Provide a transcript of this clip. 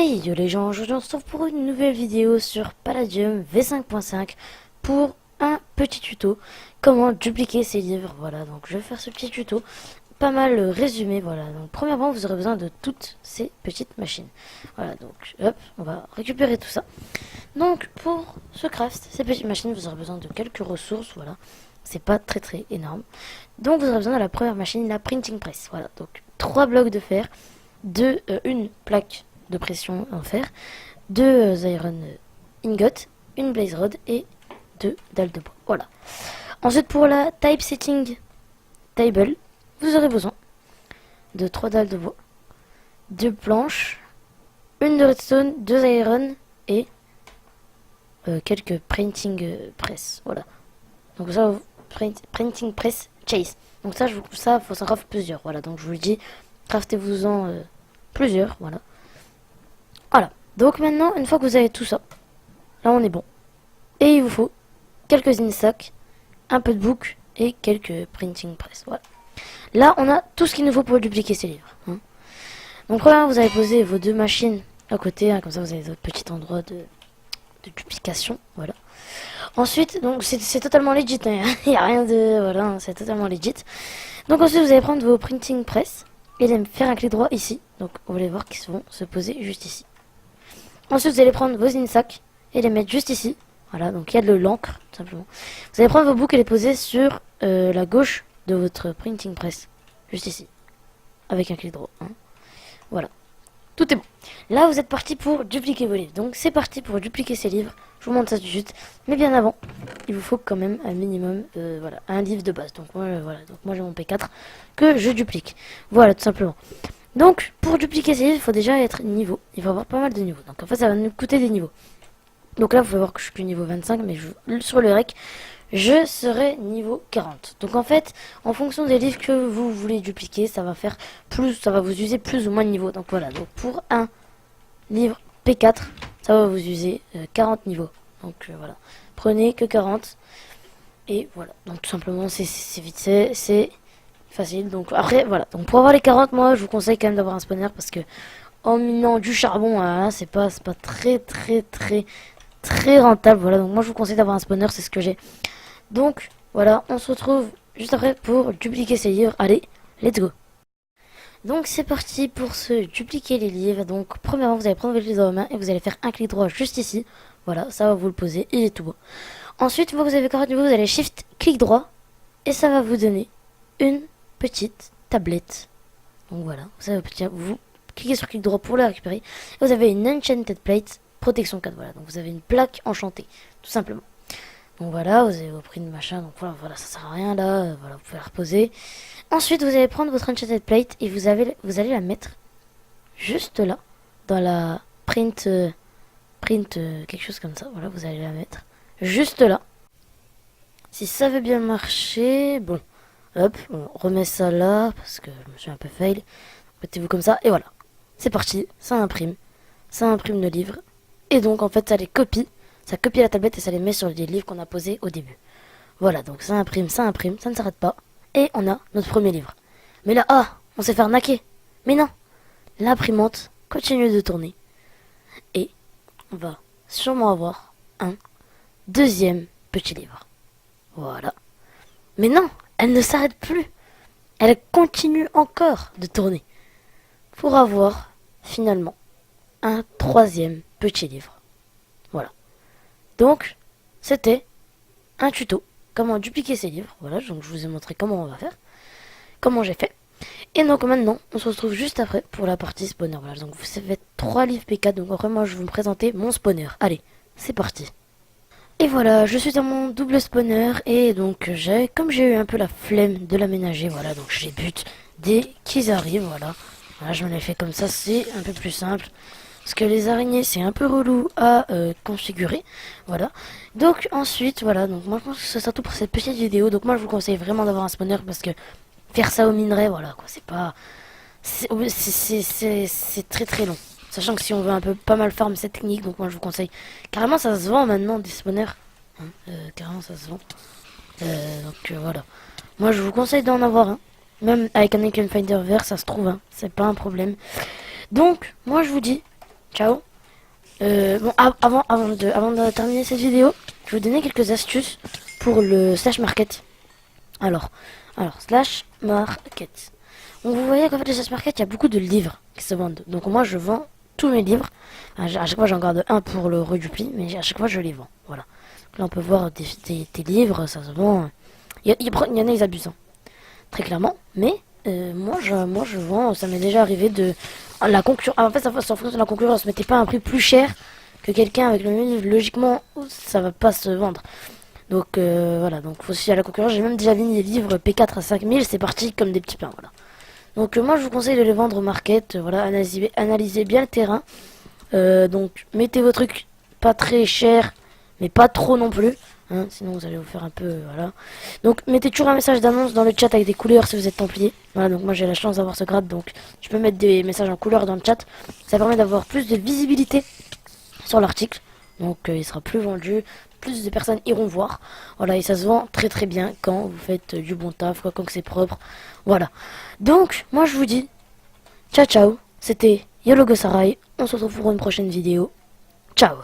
Hey yo les gens, aujourd'hui on se retrouve pour une nouvelle vidéo sur Palladium V5.5 pour un petit tuto comment dupliquer ses livres. Voilà, donc je vais faire ce petit tuto pas mal résumé. Voilà, donc premièrement vous aurez besoin de toutes ces petites machines. Voilà, donc hop, on va récupérer tout ça. Donc pour ce craft, ces petites machines, vous aurez besoin de quelques ressources. Voilà, c'est pas très énorme. Donc vous aurez besoin de la première machine, la printing press. Voilà, donc 3 blocs de fer, une plaque de pression en fer, 2 iron ingots, une blaze rod et 2 dalles de bois. Voilà. Ensuite pour la typesetting table, vous aurez besoin de 3 dalles de bois, 2 planches, une de redstone, 2 iron et quelques printing press. Voilà. Donc ça, printing press chase. Donc ça, ça faut s'en craft plusieurs. Voilà. Donc je vous le dis, craftez-vous-en plusieurs. Voilà. Voilà, donc maintenant, une fois que vous avez tout ça, là on est bon. Et il vous faut quelques in-stock, un peu de book et quelques printing press. Voilà. Là, on a tout ce qu'il nous faut pour dupliquer ces livres. Donc premièrement, vous allez poser vos 2 machines à côté, comme ça vous avez votre petit endroit de duplication. Voilà. Ensuite, donc c'est totalement legit, il n'y a rien de... Voilà, c'est totalement legit. Donc ensuite, vous allez prendre vos printing press et les faire un clic droit ici. Donc vous allez voir qu'ils vont se poser juste ici. Ensuite, vous allez prendre vos in-sacs et les mettre juste ici. Voilà, donc il y a de l'encre, tout simplement. Vous allez prendre vos books et les poser sur la gauche de votre printing press. Juste ici. Avec un clic droit. Voilà. Tout est bon. Là, vous êtes parti pour dupliquer vos livres. Donc, c'est parti pour dupliquer ces livres. Je vous montre ça tout de suite. Mais bien avant, il vous faut quand même un minimum, voilà, un livre de base. Donc, voilà. Donc, moi, j'ai mon P4 que je duplique. Voilà, tout simplement. Donc, pour dupliquer ces livres, il faut déjà être niveau. Il faut avoir pas mal de niveaux. Donc, en fait, ça va nous coûter des niveaux. Donc là, vous pouvez voir que je suis plus niveau 25, mais sur le rec, je serai niveau 40. Donc, en fait, en fonction des livres que vous voulez dupliquer, ça va faire plus, ça va vous user plus ou moins de niveaux. Donc, voilà. Donc, pour un livre P4, ça va vous user 40 niveaux. Donc, voilà. Prenez que 40. Et voilà. Donc, tout simplement, c'est vite fait. C'est facile. Donc après voilà, donc pour avoir les 40, moi je vous conseille quand même d'avoir un spawner parce que en minant du charbon, c'est pas très rentable. Voilà, donc moi je vous conseille d'avoir un spawner, c'est ce que j'ai. Donc voilà, on se retrouve juste après pour dupliquer ces livres. Allez, let's go. Donc c'est parti pour se dupliquer les livres. Donc premièrement, vous allez prendre votre livre dans vos mains et vous allez faire un clic droit juste ici. Voilà, ça va vous le poser, il est tout beau. Ensuite, une fois que vous avez 40 niveaux, vous allez shift clic droit et ça va vous donner une petite tablette. Donc voilà, vous cliquez sur clic droit pour la récupérer. Et vous avez une Enchanted Plate, protection 4. Voilà, donc vous avez une plaque enchantée, tout simplement. Donc voilà, vous avez vos prix de machin. Donc voilà, ça sert à rien là. Voilà, vous pouvez la reposer. Ensuite, vous allez prendre votre Enchanted Plate et vous allez la mettre juste là, dans la print quelque chose comme ça. Voilà, vous allez la mettre juste là. Si ça veut bien marcher, bon. Hop, on remet ça là, parce que je me suis un peu fail. Mettez-vous comme ça, et voilà. C'est parti, ça imprime le livre. Et donc, en fait, ça copie la tablette et ça les met sur les livres qu'on a posés au début. Voilà, donc ça imprime, ça ne s'arrête pas. Et on a notre premier livre. Mais là, on s'est fait arnaquer. Mais non, l'imprimante continue de tourner. Et on va sûrement avoir un deuxième petit livre. Voilà. Mais non, elle ne s'arrête plus. Elle continue encore de tourner. Pour avoir, finalement, un troisième petit livre. Voilà. Donc, c'était un tuto. Comment dupliquer ces livres. Voilà, donc je vous ai montré comment on va faire. Comment j'ai fait. Et donc maintenant, on se retrouve juste après pour la partie spawner. Voilà, donc vous avez 3 livres P4. Donc après, moi, je vais vous présenter mon spawner. Allez, c'est parti. Et voilà, je suis dans mon double spawner et donc comme j'ai eu un peu la flemme de l'aménager, voilà, donc je les bute dès qu'ils arrivent, voilà. Voilà, je me l'ai fait comme ça, c'est un peu plus simple. Parce que les araignées, c'est un peu relou à configurer, voilà. Donc ensuite, voilà, donc moi je pense que ce sera tout pour cette petite vidéo. Donc moi je vous conseille vraiment d'avoir un spawner parce que faire ça au minerai, voilà, quoi, c'est pas... C'est très long. Sachant que si on veut un peu pas mal farm cette technique, donc moi je vous conseille. Carrément ça se vend maintenant des spawners. Carrément ça se vend. Voilà. Moi je vous conseille d'en avoir un. Même avec un Icon Finder vert ça se trouve, c'est pas un problème. Donc moi je vous dis Ciao. Bon, avant de terminer cette vidéo, je vais vous donner quelques astuces pour le slash market. Alors, slash market. Donc vous voyez qu'en fait, le slash market, il y a beaucoup de livres qui se vendent. Donc moi, je vends tous mes livres. À chaque fois, j'en garde un pour le redupli, mais à chaque fois, je les vends. Voilà. Là, on peut voir des livres, ça se vend. Il y en a, ils abusent, hein, très clairement. Mais moi, je vends. Ça m'est déjà arrivé de la concurrence. En fait, ça en fonction de la concurrence. Mettez pas un prix plus cher que quelqu'un avec le même livre. Logiquement, ça va pas se vendre. Donc voilà, donc faut se fier à la concurrence. J'ai même déjà mis des livres P4 à 5000, c'est parti comme des petits pains, voilà. Donc moi je vous conseille de les vendre au market, voilà, analysez bien le terrain. Donc mettez vos trucs pas très chers, mais pas trop non plus, hein, sinon vous allez vous faire un peu, voilà. Donc mettez toujours un message d'annonce dans le chat avec des couleurs si vous êtes templier. Voilà, donc moi j'ai la chance d'avoir ce grade, donc je peux mettre des messages en couleur dans le chat. Ça permet d'avoir plus de visibilité sur l'article. Donc il sera plus vendu, plus de personnes iront voir. Voilà, et ça se vend très très bien quand vous faites du bon taf, quoi, quand c'est propre. Voilà. Donc, moi je vous dis, ciao ciao, c'était YOLOGO Sarai. On se retrouve pour une prochaine vidéo. Ciao.